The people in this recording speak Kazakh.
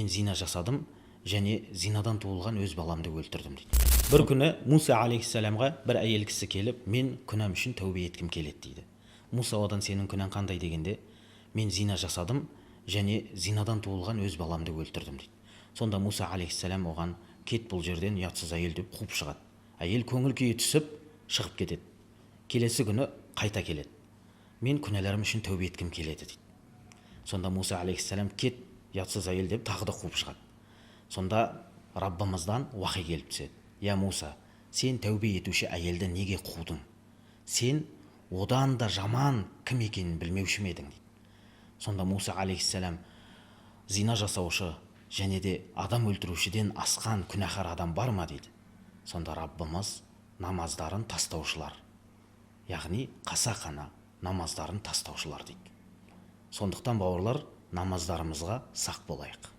Мен зина жасадым және зинадан туылған өз баламды өлтірдім дейді. Бір күні Муса алейхиссаламға бір әйел кісі келіп, мен күнәм үшін тәубе еткім келеді дейді. Муса одан сенің күнәң қандай дегенде, мен зина жасадым және зинадан туылған өз баламды өлтірдім дейді. Сонда Муса алейхиссалам оған кет бұл жерден, ұятсыз әйел деп қуып шығады. Әйел көңіл күйі түсіп шығып кетеді. Келесі күні қайта келеді. Мен күнәларым үшін тәубе еткім келеді дейді. Сонда Муса алейхиссалам кет, ұятсыз әйел деп тағы да қуып шығады. Сонда Раббымыздан уахи келіп түседі. Я Муса, сен тәубе етуші әйелді неге қудың? Сен одан да жаман кім екенін білмеуші ме едің дейді. Сонда Муса алейхиссалам, зина жасаушы және де адам өлтірушіден асқан күнәһар адам бар ма дейді. Сонда Раббымыз намаздарын тастаушылар, яғни қасақана намаздарын тастаушылар дейді. Сондықтан бауырлар, намаздарымызға сақ болайық.